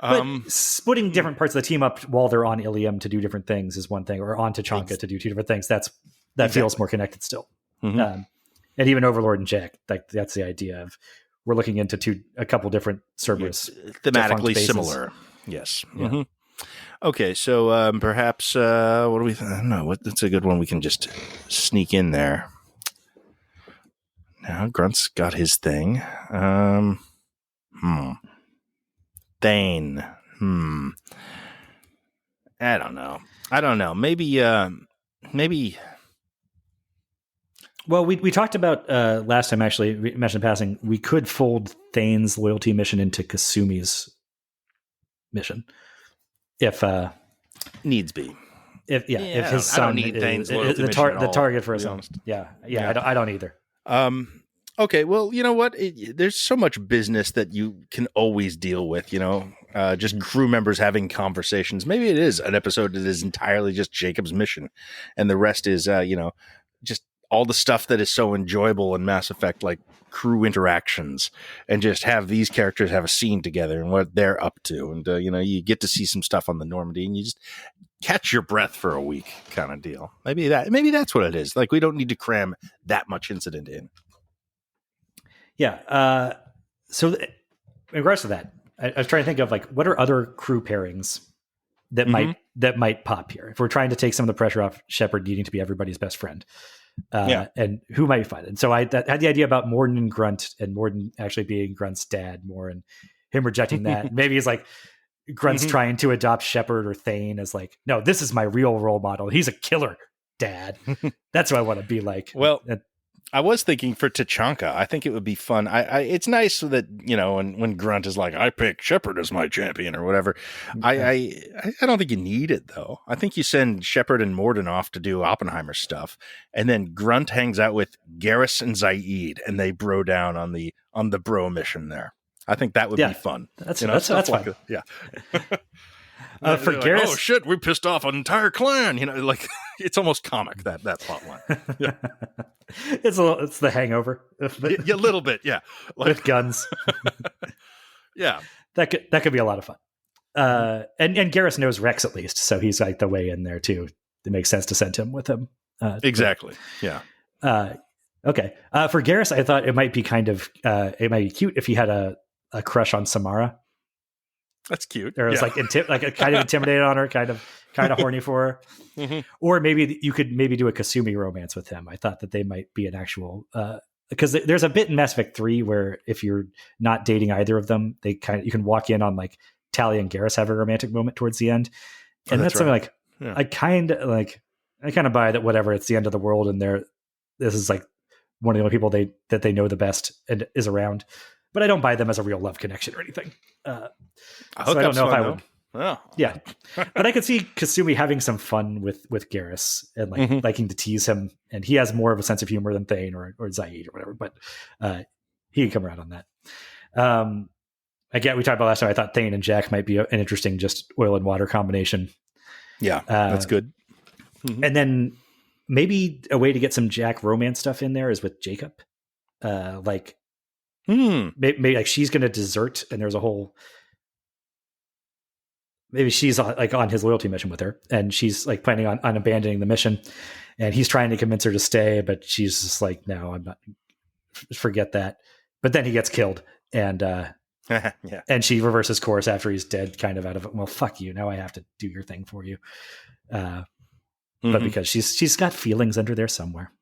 But splitting different parts of the team up while they're on Ilium to do different things is one thing, or on Tachanka to do two different things. That feels more connected still. Mm-hmm. And even Overlord and Jack, that's the idea of. We're looking into a couple different Cerberus. Thematically similar. Yes. Yeah. Mm-hmm. Okay, so perhaps, what do we think? I don't know. That's a good one we can just sneak in there. Now, Grunt's got his thing. Thane. I don't know. Maybe Well, we talked about last time, actually, we mentioned in passing, we could fold Thane's loyalty mission into Kasumi's mission. If Needs be. if his son I don't need Thane's loyalty the mission at all, target for to his be son. honest. Yeah. I don't either. Okay, well, you know what? There's so much business that you can always deal with, just crew members having conversations. Maybe it is an episode that is entirely just Jacob's mission, and the rest is, just all the stuff that is so enjoyable in Mass Effect, like crew interactions, and just have these characters have a scene together and what they're up to. And, you get to see some stuff on the Normandy, and you just catch your breath for a week kind of deal. Maybe that's what it is. Like, we don't need to cram that much incident in. Yeah. So in regards to that, I was trying to think of like, what are other crew pairings that might pop here? If we're trying to take some of the pressure off Shepard needing to be everybody's best friend, and who might find it. And so I had the idea about Morden and Grunt, and Morden actually being Grunt's dad more, and him rejecting that. Maybe he's like, Grunt's trying to adopt Shepard or Thane as like, no, this is my real role model. He's a killer dad. That's who I want to be like. Well, I was thinking for Tachanka, I think it would be fun. It's nice that, when Grunt is like, I pick Shepard as my champion or whatever. I don't think you need it, though. I think you send Shepard and Morden off to do Oppenheimer stuff, and then Grunt hangs out with Garrus and Zaid, and they bro down on the bro mission there. I think that would be fun. That's like fun. Yeah. For like, Garrus, oh shit, we pissed off an entire clan. Like it's almost comic that plot line. Yeah. It's the Hangover. A little bit, yeah. With guns. Yeah, that could be a lot of fun. And Garrus knows Rex at least, so he's like the way in there too. It makes sense to send him with him. Exactly. Yeah. Okay. For Garrus, I thought it might be it might be cute if he had a crush on Samara. That's cute. Or it's like kind of intimidated on her, kind of horny for her. Or maybe you could do a Kasumi romance with him. I thought that they might be an actual because there's a bit in Mass Effect 3 where if you're not dating either of them, you can walk in on like Talia and Garrus have a romantic moment towards the end, and that's something like I kind of buy that. Whatever, it's the end of the world, and this is like one of the only people that they know the best and is around. But I don't buy them as a real love connection or anything. So I don't know if I would. Oh. Yeah, but I could see Kasumi having some fun with Garrus and like liking to tease him, and he has more of a sense of humor than Thane or Zaid or whatever. But he can come around on that. Again, we talked about last time. I thought Thane and Jack might be an interesting just oil and water combination. Yeah, that's good. And then maybe a way to get some Jack romance stuff in there is with Jacob, maybe like she's going to desert, and there's a whole. Maybe she's like on his loyalty mission with her, and she's like planning on abandoning the mission, and he's trying to convince her to stay, but she's just like, no, I'm not. Forget that. But then he gets killed, and and she reverses course after he's dead, kind of out of it. Well, fuck you. Now I have to do your thing for you. But because she's got feelings under there somewhere.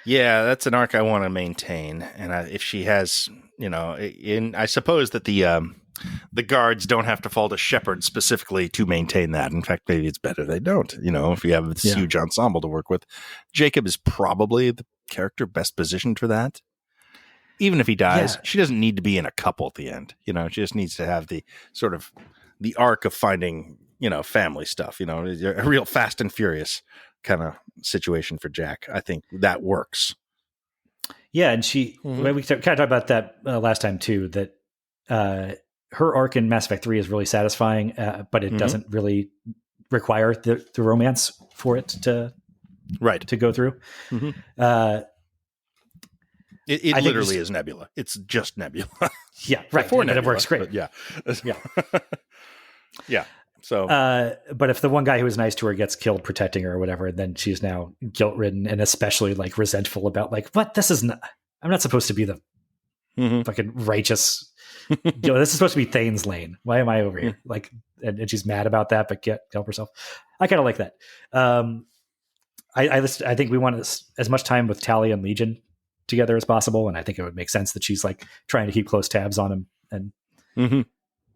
Yeah, that's an arc I want to maintain, and if she has, I suppose that the guards don't have to fall to Shepard specifically to maintain that. In fact, maybe it's better they don't. If you have this huge ensemble to work with, Jacob is probably the character best positioned for that. Even if he dies, she doesn't need to be in a couple at the end. She just needs to have the sort of the arc of finding, family stuff. A real Fast and Furious kind of situation for Jack. I think that works. Yeah, and she we kind of talked about that last time too. That her arc in Mass Effect 3 is really satisfying, but it doesn't really require the romance for it to go through. It literally is Nebula. It's just Nebula. Yeah, right. Before Nebula, it works great. Yeah. Yeah. So, but if the one guy who was nice to her gets killed protecting her or whatever, then she's now guilt ridden and especially like resentful about like, what? This is not. I'm not supposed to be the fucking righteous. This is supposed to be Thane's lane. Why am I over here? Like, and she's mad about that, but help herself. I kind of like that. I think we want as much time with Talia and Legion together as possible, and I think it would make sense that she's like trying to keep close tabs on him, and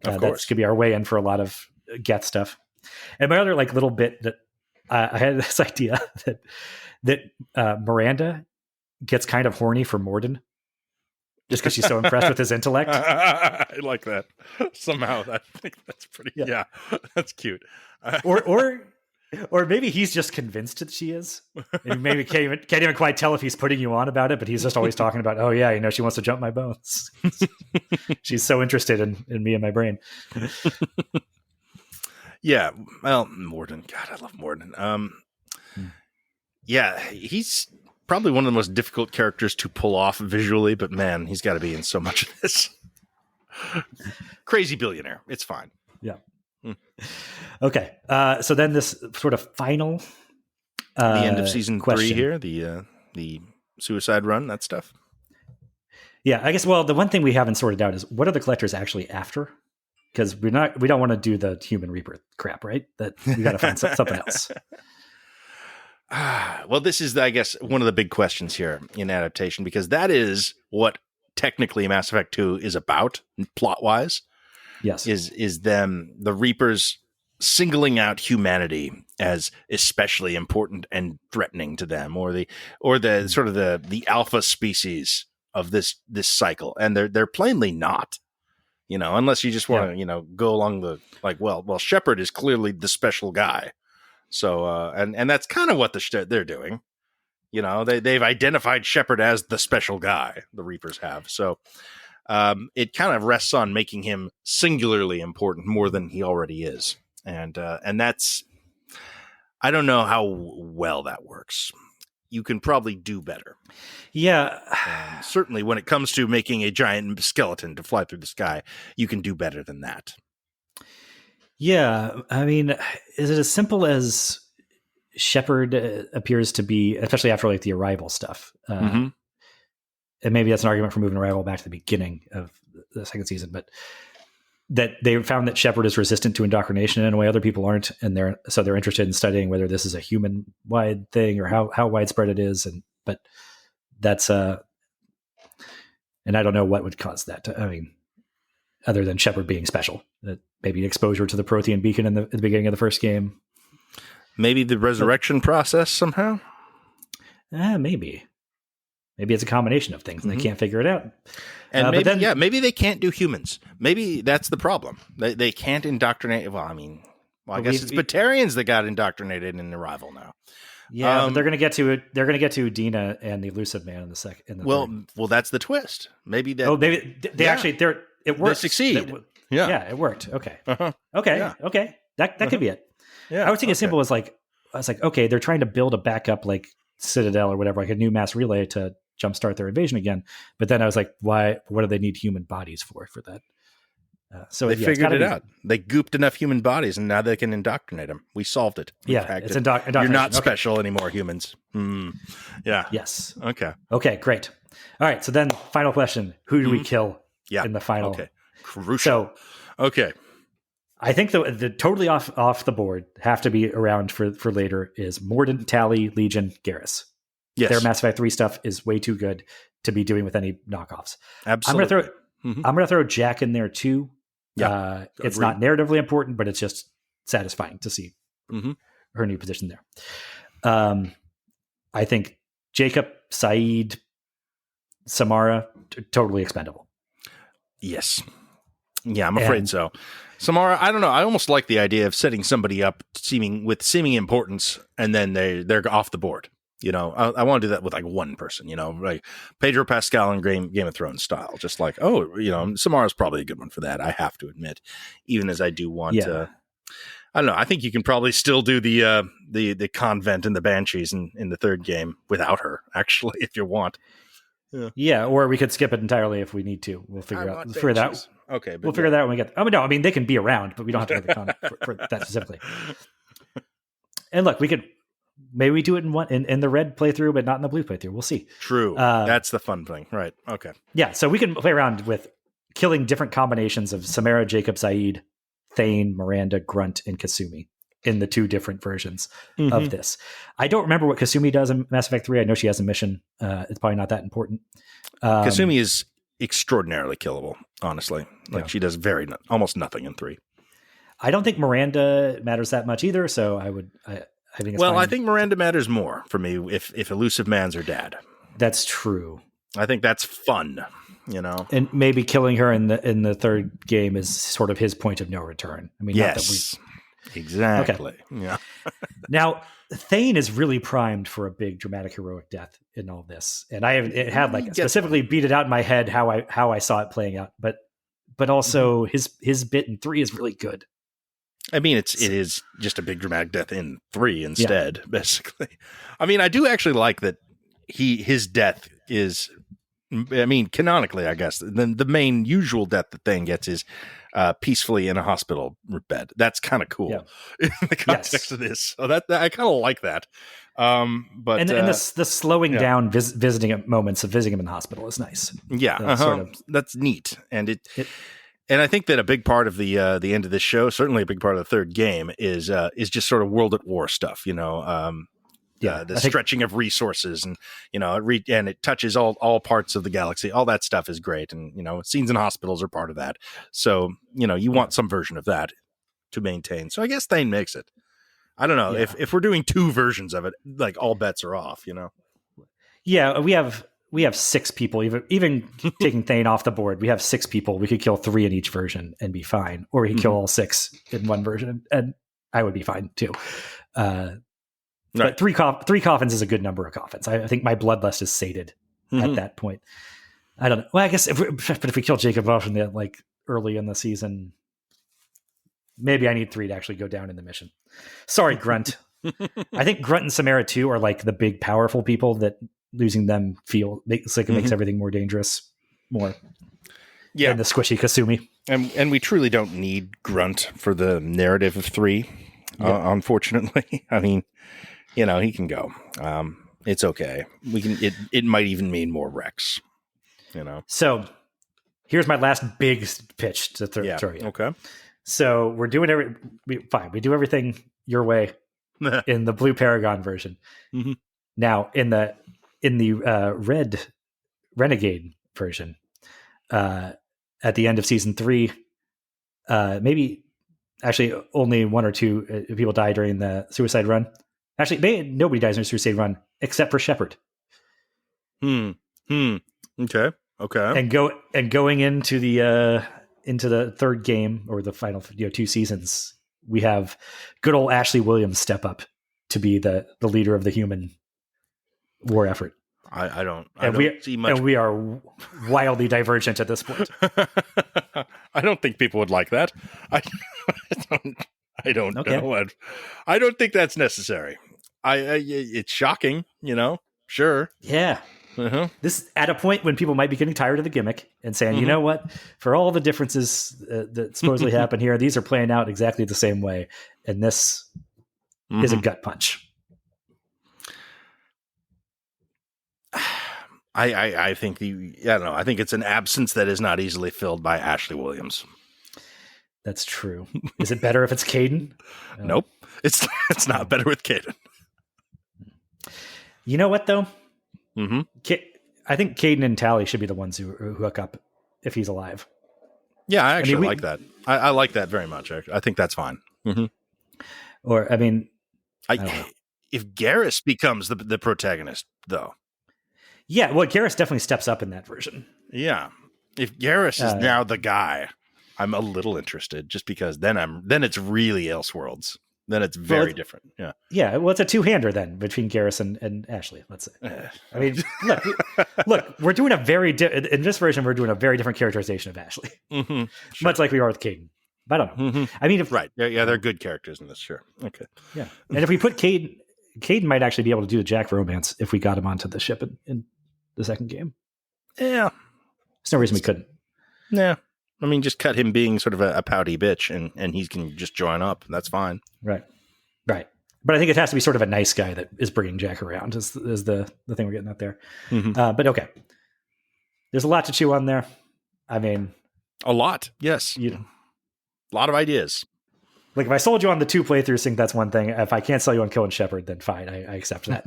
of course, that could be our way in for a lot of Geth stuff. And my other like little bit that I had this idea that Miranda gets kind of horny for Morden just because she's so impressed with his intellect. I like that. Somehow, I think that's pretty. Yeah, that's cute. Or maybe he's just convinced that she is. And maybe can't even quite tell if he's putting you on about it, but he's just always talking about, oh yeah, she wants to jump my bones. She's so interested in me and my brain. Yeah, well, Morden. God, I love Morden. Yeah, he's probably one of the most difficult characters to pull off visually, but man, he's got to be in so much of this. Crazy billionaire. It's fine. Yeah. Okay. So then this sort of final the end of season question. 3 here, the suicide run, that stuff. Yeah, I guess. Well, the one thing we haven't sorted out is what are the collectors actually after? Because we don't want to do the human reaper crap, right? That we got to find something else. Well, this is, I guess, one of the big questions here in Adaptation, because that is what technically Mass Effect 2 is about, plot wise. Yes, is them, the Reapers, singling out humanity as especially important and threatening to them, or the sort of the alpha species of this cycle, and they're plainly not. Unless you just want to go along the well, Shepard is clearly the special guy, so and that's kind of what they're doing. They've identified Shepard as the special guy. The Reapers have, so. It kind of rests on making him singularly important more than he already is. And that's, I don't know how well that works. You can probably do better. Yeah. Certainly when it comes to making a giant skeleton to fly through the sky, you can do better than that. Yeah. I mean, is it as simple as Shepard appears to be, especially after the Arrival stuff? And maybe that's an argument for moving Arrival back to the beginning of the second season, but that they found that Shepard is resistant to indoctrination in a way other people aren't, and they're interested in studying whether this is a human-wide thing or how widespread it is. But that's and I don't know what would cause that. Other than Shepard being special, that maybe exposure to the Prothean beacon at the beginning of the first game, maybe the resurrection process somehow. Maybe. Maybe it's a combination of things and they can't figure it out. And maybe they can't do humans. Maybe that's the problem. They can't indoctrinate. Well, I guess it's Batarians that got indoctrinated in Arrival now. Yeah, but they're going to get to it. They're going to get to Dina and the Elusive Man in the second. Well, that's the twist. Maybe that. Oh, maybe they actually. It worked. They succeed. It worked. Okay. Uh-huh. Okay. Yeah. Okay. That could be it. Yeah. I would think as simple as I was like, okay, they're trying to build a backup Citadel or whatever, a new mass relay to jumpstart their invasion again. But then I was like, why? What do they need human bodies for that? So they figured it out. They gooped enough human bodies, and now they can indoctrinate them. We solved it. It's indoctrination. You're not special anymore, humans. Yeah. Yes. Okay. Okay. Great. All right. So then, final question: who do we kill in the final? Okay. Crucial. So, okay. I think the totally off the board have to be around for later is Mordant, Tally, Legion, Garrus. Yes. Their Mass Effect 3 stuff is way too good to be doing with any knockoffs. Absolutely. I'm going to throw Jack in there too. Yeah. It's not narratively important, but it's just satisfying to see her new position there. I think Jacob, Saeed, Samara, totally expendable. Yes. Yeah, I'm afraid so. Samara, I don't know. I almost like the idea of setting somebody up with seeming importance, and then they're off the board. I want to do that with one person, like Pedro Pascal in Game of Thrones style. Just Samara's probably a good one for that. I have to admit, even as I do want to. I don't know. I think you can probably still do the convent and the banshees in the third game without her, actually, if you want. Yeah, or we could skip it entirely if we need to. We'll figure that out. Okay, we'll figure that out when we get. Oh no, they can be around, but we don't have to have the con for that specifically. And look, maybe we do it in the red playthrough, but not in the blue playthrough. We'll see. True, that's the fun thing, right? Okay, yeah. So we can play around with killing different combinations of Samara, Jacob, Saeed, Thane, Miranda, Grunt, and Kasumi in the two different versions of this. I don't remember what Kasumi does in Mass Effect 3. I know she has a mission. It's probably not that important. Kasumi is extraordinarily killable, honestly. She does almost nothing in 3. I don't think Miranda matters that much either, so I think it's fine. I think Miranda matters more for me if Elusive Man's her dad. That's true. I think that's fun, you know. And maybe killing her in the third game is sort of his point of no return. I mean, yes, exactly. Okay. Yeah. Now, Thane is really primed for a big dramatic heroic death in all this, and it had like specifically beat it out in my head how I saw it playing out, but also his bit in 3 is really good. I mean, it is just a big dramatic death in 3 instead, basically. I mean, I do actually like that his death is, I mean, canonically, I guess, the main usual death that Thane gets is peacefully in a hospital bed. That's kind of cool in the context of this. So that I kind of like that. But and the slowing down visiting moments of visiting him in the hospital is nice. Yeah, sort of. That's neat, and and I think that a big part of the end of this show, certainly a big part of the third game, is just sort of world at war stuff. You know, the stretching of resources, and you know, and it touches all parts of the galaxy. All that stuff is great, and you know, scenes in hospitals are part of that. So you know, you want some version of that to maintain. So I guess Thane makes it. I don't know if we're doing 2 versions of it, like all bets are off. You know. Yeah, we have 6 people. Even taking Thane off the board, we have 6 people. We could kill 3 in each version and be fine, or we could kill all 6 in one version, and I would be fine too. But 3 coffins is a good number of coffins. I think my bloodlust is sated at that point. I don't know. Well, I guess if we kill Jacob off in the like early in the season, maybe I need 3 to actually go down in the mission. Sorry, Grunt. I think Grunt and Samara too are like the big powerful people that losing them makes everything more dangerous. More. Yeah. And the squishy Kasumi. And we truly don't need Grunt for the narrative of 3. Unfortunately. I mean, you know, he can go. It's okay. We can. It might even mean more Rex. You know. So here's my last big pitch to throw you. Okay. So we're doing fine. We do everything your way in the Blue Paragon version. Mm-hmm. Now in the Red Renegade version, at the end of season 3, maybe actually only 1 or 2 people die during the suicide run. Actually, nobody dies in a suicide run except for Shepard. Okay. And going into the third game, or the final 2 seasons, we have good old Ashley Williams step up to be the leader of the human war effort. I don't see much. And we are wildly divergent at this point. I don't think people would like that. I don't know. I don't think that's necessary. It's shocking, you know. Sure. Yeah. This at a point when people might be getting tired of the gimmick and saying, you know what, for all the differences that supposedly happen here, these are playing out exactly the same way, and this is a gut punch. I think I think it's an absence that is not easily filled by Ashley Williams. That's true. Is it better if it's Caden? Nope. It's not better with Caden. You know what though? I think Caden and Tally should be the ones who hook up if he's alive. Yeah, I actually like that. I like that very much. Actually, I think that's fine. Or I mean, if Garrus becomes the protagonist, though. Yeah, well, Garrus definitely steps up in that version. Yeah, if Garrus is now the guy, I'm a little interested, just because then it's really Elseworlds. Then it's very different. Yeah. Yeah. Well, it's a 2-hander then between Garrus and Ashley. Let's say. I mean, look, we're doing in this version, we're doing a very different characterization of Ashley, much like we are with Caden. But I don't know. I mean, they're good characters in this. Sure. Okay. Yeah. And if we put Caden might actually be able to do the Jack romance if we got him onto the ship in the second game. Yeah. There's no reason we couldn't. Yeah. I mean, just cut him being sort of a pouty bitch, and he can just join up. That's fine. Right. But I think it has to be sort of a nice guy that is bringing Jack around. Is the thing we're getting at there. But okay, there's a lot to chew on there. I mean, a lot. Yes, a lot of ideas. Like if I sold you on the 2 playthroughs thing, that's one thing. If I can't sell you on killing Shepard, then fine, I accept that.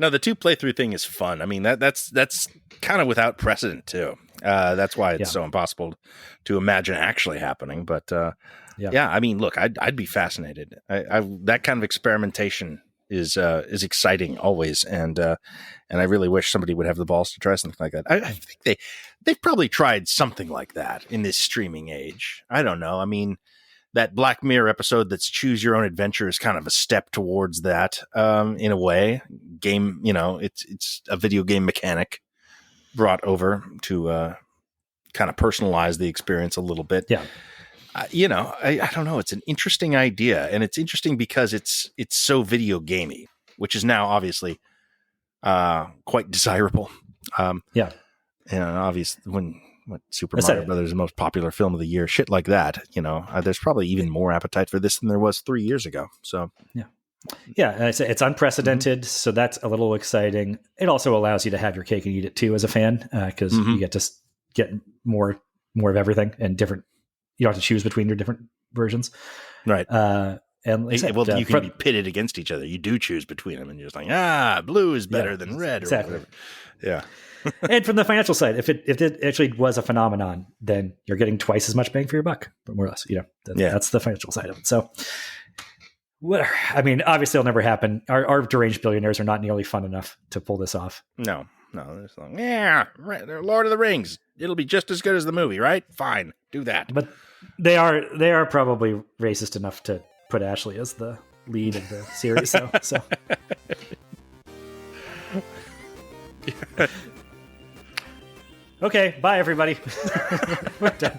No, the 2 playthrough thing is fun. I mean, that's kind of without precedent too. That's why it's so impossible to imagine actually happening. But I mean, look, I'd be fascinated. That kind of experimentation is exciting always, and I really wish somebody would have the balls to try something like that. I think they've probably tried something like that in this streaming age. I don't know. I mean, that Black Mirror episode that's choose your own adventure is kind of a step towards that, in a way. Game, it's a video game mechanic brought over to kind of personalize the experience a little bit. Yeah. I don't know. It's an interesting idea, and it's interesting because it's so video gamey, which is now obviously quite desirable. Yeah. And obviously when Super Mario Brothers is the most popular film of the year, shit like that, there's probably even more appetite for this than there was 3 years ago. So yeah, it's unprecedented, so that's a little exciting. It also allows you to have your cake and eat it too as a fan, because you get to get more of everything and different. You don't have to choose between your different versions, right? And you can be pitted against each other. You do choose between them, and you're just like, blue is better than red, exactly. Or whatever. Yeah. And from the financial side, if it actually was a phenomenon, then you're getting twice as much bang for your buck, more or less. That's the financial side of it. So, whatever. I mean, obviously, it'll never happen. Our deranged billionaires are not nearly fun enough to pull this off. No. It's like, they're Lord of the Rings. It'll be just as good as the movie, right? Fine, do that. But they are probably racist enough to put Ashley as the lead of the series. So. Okay, bye everybody. We're done.